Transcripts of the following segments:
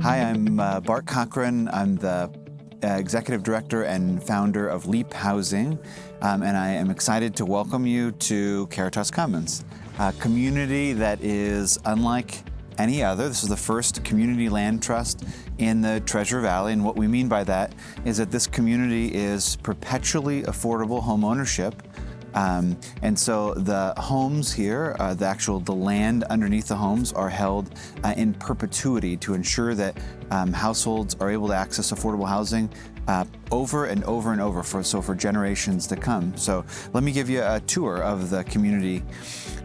Hi, I'm Bart Cochran. I'm the Executive Director and founder of Leap Housing, and I am excited to welcome you to Caritas Commons, a community that is unlike any other. This is the first community land trust in the Treasure Valley, and what we mean by that is that this community is perpetually affordable home ownership. And so the homes here, the land underneath the homes are held in perpetuity to ensure that households are able to access affordable housing over and over and over for generations to come. So let me give you a tour of the community.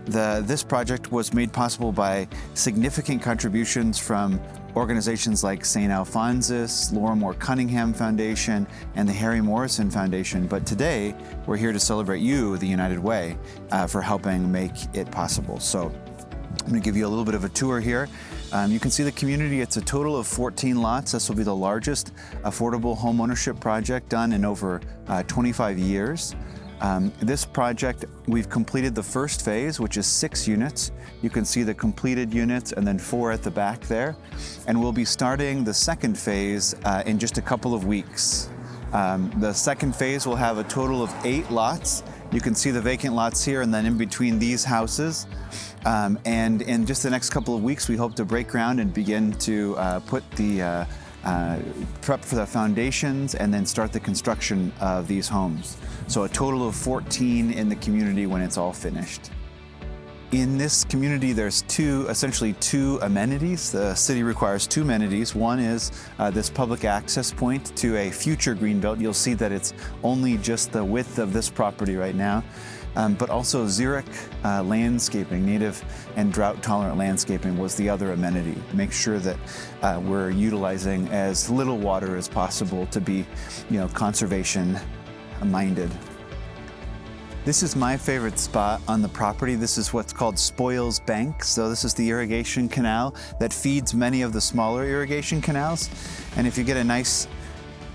This project was made possible by significant contributions from organizations like St. Alphonsus, Laura Moore Cunningham Foundation, and the Harry Morrison Foundation. But today, we're here to celebrate you, the United Way, for helping make it possible. So I'm going to give you a little bit of a tour here. You can see the community. It's a total of 14 lots. This will be the largest affordable home ownership project done in over 25 years. This project, we've completed the first phase, which is 6 units. You can see the completed units and then 4 at the back there. And we'll be starting the second phase in just a couple of weeks. The second phase will have a total of 8 lots. You can see the vacant lots here and then in between these houses. And in just the next couple of weeks, we hope to break ground and begin to put the prep for the foundations and then start the construction of these homes. So a total of 14 in the community when it's all finished. In this community, there's essentially two amenities. The city requires 2 amenities. One is this public access point to a future greenbelt. You'll see that it's only just the width of this property right now. But also xeric landscaping, native and drought-tolerant landscaping was the other amenity. Make sure that we're utilizing as little water as possible to be, conservation-minded. This is my favorite spot on the property. This is what's called Spoils Bank. So this is the irrigation canal that feeds many of the smaller irrigation canals. And if you get a nice,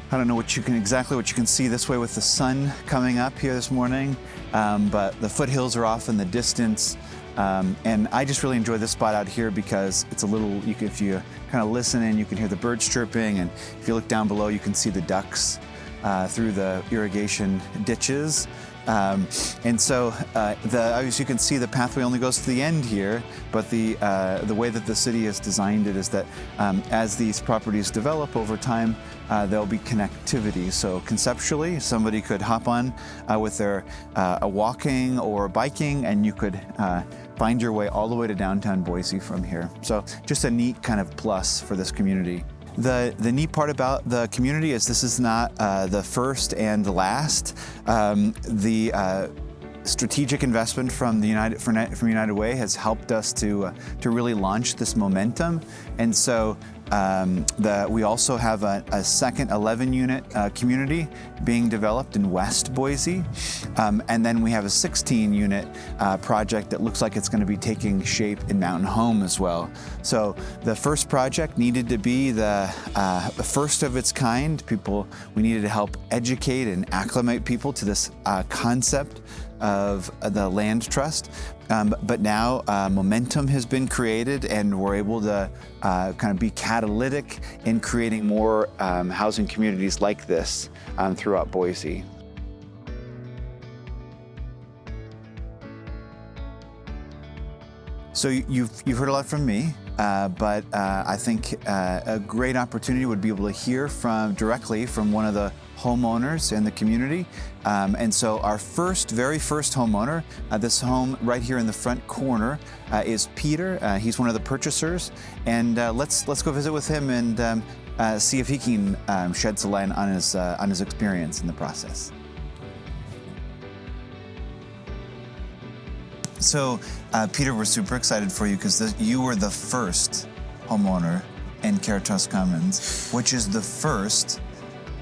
I don't know what you can see this way with the sun coming up here this morning, but the foothills are off in the distance. And I just really enjoy this spot out here because it's a little, if you kind of listen in, you can hear the birds chirping, and if you look down below, you can see the ducks through the irrigation ditches. And so as you can see, the pathway only goes to the end here, but the way that the city has designed it is that as these properties develop over time, there'll be connectivity. So conceptually, somebody could hop on with their walking or biking, and you could find your way all the way to downtown Boise from here. So just a neat kind of plus for this community. The neat part about the community is this is not the first and the last. The strategic investment from United Way has helped us to really launch this momentum, and so we also have a second 11-unit community being developed in West Boise, and then we have a 16-unit project that looks like it's going to be taking shape in Mountain Home as well. So the first project needed to be the first of its kind. We needed to help educate and acclimate people to this concept of the land trust. But now momentum has been created, and we're able to kind of be catalytic in creating more housing communities like this throughout Boise. So you've heard a lot from me, but I think a great opportunity would be able to hear directly from one of the homeowners in the community. And so our very first homeowner, this home right here in the front corner, is Peter. He's one of the purchasers, and let's go visit with him and see if he can shed some light on his experience in the process. So, Peter, we're super excited for you because you were the first homeowner in Caritas Commons, which is the first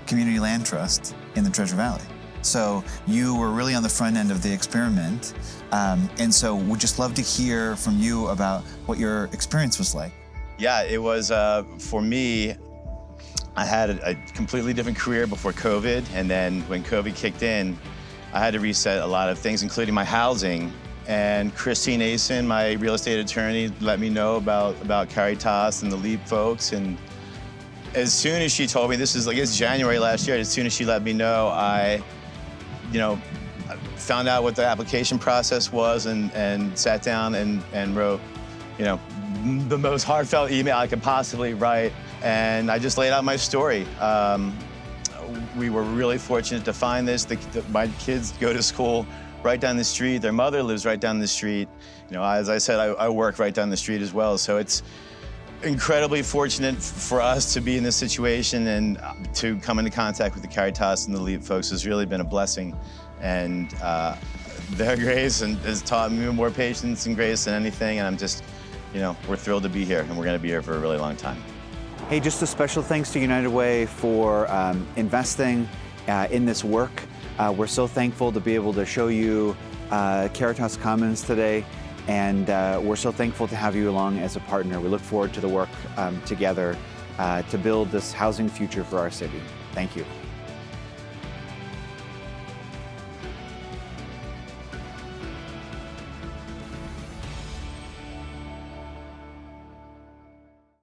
community land trust in the Treasure Valley. So you were really on the front end of the experiment, and so we'd just love to hear from you about what your experience was like. Yeah, it was, for me, I had a completely different career before COVID, and then when COVID kicked in, I had to reset a lot of things, including my housing. And Christine Asen, my real estate attorney, let me know about Caritas and the Leap folks, and as soon as she told me, this is, I guess, January last year, as soon as she let me know, I found out what the application process was and sat down and wrote, the most heartfelt email I could possibly write. And I just laid out my story. We were really fortunate to find this. My kids go to school right down the street. Their mother lives right down the street. As I said, I work right down the street as well. So it's incredibly fortunate for us to be in this situation, and to come into contact with the Caritas and the LEAP folks has really been a blessing. And their grace has taught me more patience and grace than anything. And I'm just, we're thrilled to be here, and we're going to be here for a really long time. Hey, just a special thanks to United Way for investing in this work. We're so thankful to be able to show you Caritas Commons today, and we're so thankful to have you along as a partner. We look forward to the work together to build this housing future for our city. Thank you.